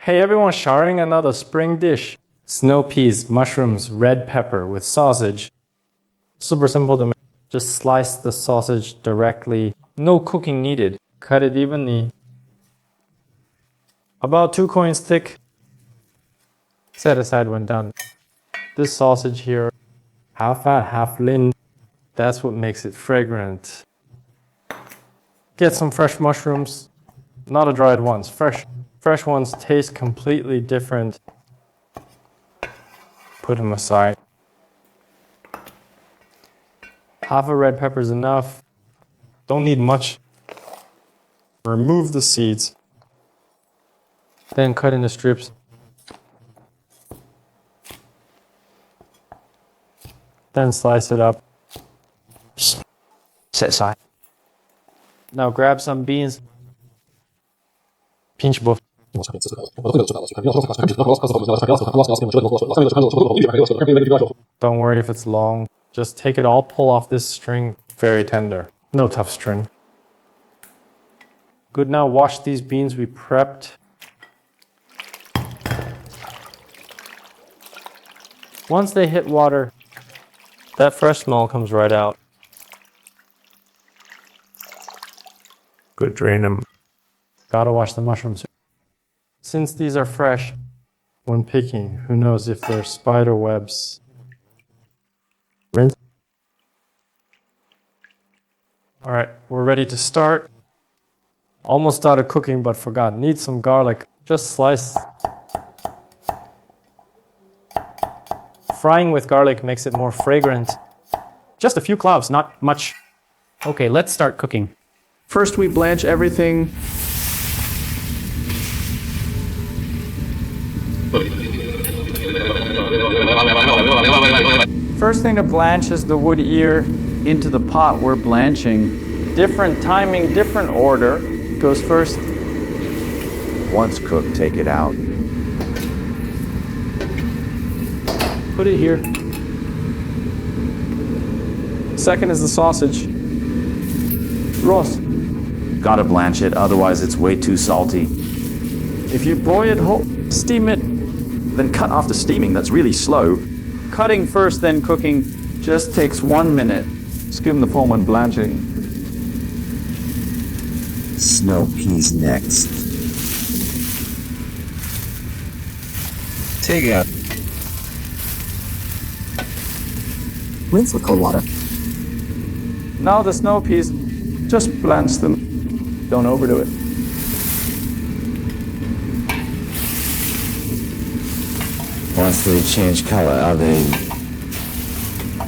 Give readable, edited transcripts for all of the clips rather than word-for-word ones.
Hey everyone, sharing another spring dish. Snow peas, mushrooms, red pepper with sausage. Super simple to make. Just slice the sausage directly. No cooking needed. Cut it evenly. About 2 coins thick. Set aside when done. This sausage here, half fat, half lean. That's what makes it fragrant. Get some fresh mushrooms. Not the dried ones. Fresh ones taste completely different. Put them aside. Half a red pepper is enough. Don't need much. Remove the seeds. Then cut into strips. Then slice it up. Set aside. Now grab some beans. Pinch both. Don't worry if it's long. Just take it all, pull off this string. Very tender. No tough string. Good, now wash these beans we prepped. Once they hit water, that fresh smell comes right out. Good, drain them. Gotta wash the mushrooms. Since these are fresh, when picking, who knows if they're spider webs. Rinse. All right, we're ready to start. Almost started cooking, but forgot. Need some garlic. Just slice. Frying with garlic makes it more fragrant. Just a few cloves, not much. Okay, let's start cooking. First, we blanch everything. First thing to blanch is the wood ear into the pot we're blanching. Different timing, different order. Goes first. Once cooked, take it out. Put it here. Second is the sausage. Roast. Gotta blanch it, otherwise it's way too salty. If you boil it whole, steam it. Then cut off the steaming, that's really slow. Cutting first, then cooking just takes 1 minute. Skim the foam when blanching. Snow peas next. Take out. Rinse with cold water. Now the snow peas, just blanch them. Don't overdo it. Once they change color, are they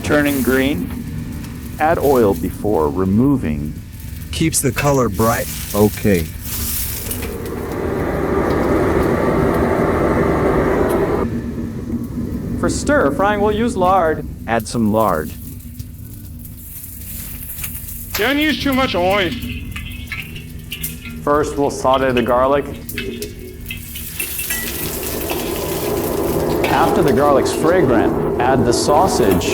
Turning green. Add oil before removing. Keeps the color bright. Okay. For stir frying, we'll use lard. add some lard? Don't use too much oil. First, we'll saute the garlic. After the garlic's fragrant, add the sausage.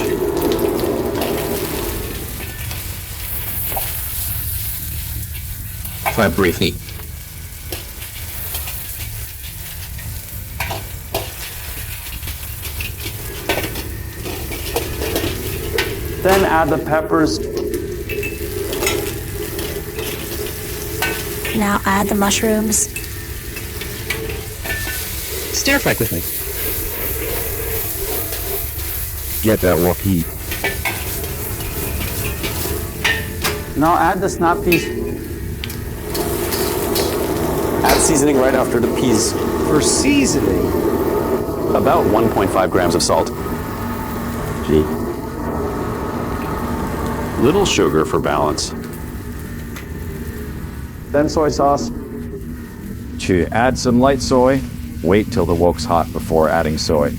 Fry briefly. Then add the peppers. Now add the mushrooms. Stir fry quickly. Get that raw heat. Now add the snap peas. Add seasoning right after the peas. For seasoning, About 1.5 grams of salt. Gee. Little sugar for balance. Then soy sauce. To add some light soy, wait till the wok's hot before adding soy.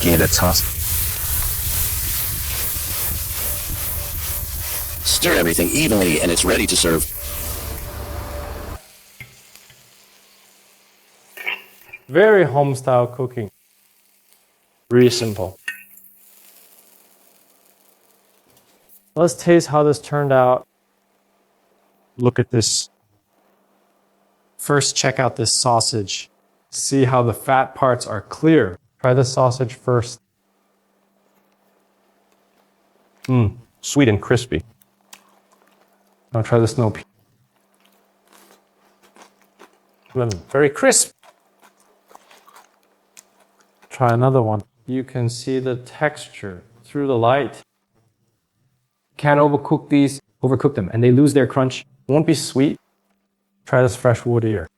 give it a toss. Stir everything evenly and it's ready to serve. Very home-style cooking. Really simple. Let's taste how this turned out. Look at this. First, check out this sausage. See how the fat parts are clear. Try the sausage first. Sweet and crispy. Now try the snow pea. Very crisp. Try another one. You can see the texture through the light. Can't overcook these, overcook them, and they lose their crunch. Won't be sweet. Try this fresh wood ear.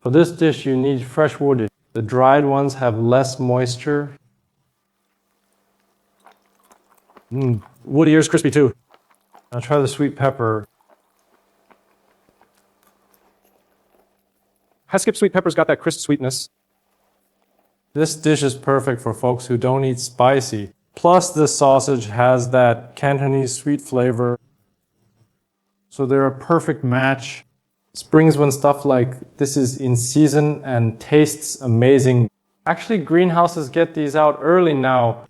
For this dish, you need fresh wood. The dried ones have less moisture. Wood ear is crispy too. Now try the sweet pepper. Heskip sweet pepper's got that crisp sweetness. This dish is perfect for folks who don't eat spicy. Plus, the sausage has that Cantonese sweet flavor. So they're a perfect match. Springs when stuff like this is in season and tastes amazing. Actually, greenhouses get these out early now,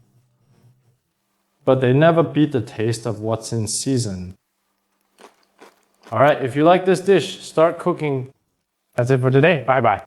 but they never beat the taste of what's in season. All right, if you like this dish, start cooking. That's it for today. Bye-bye.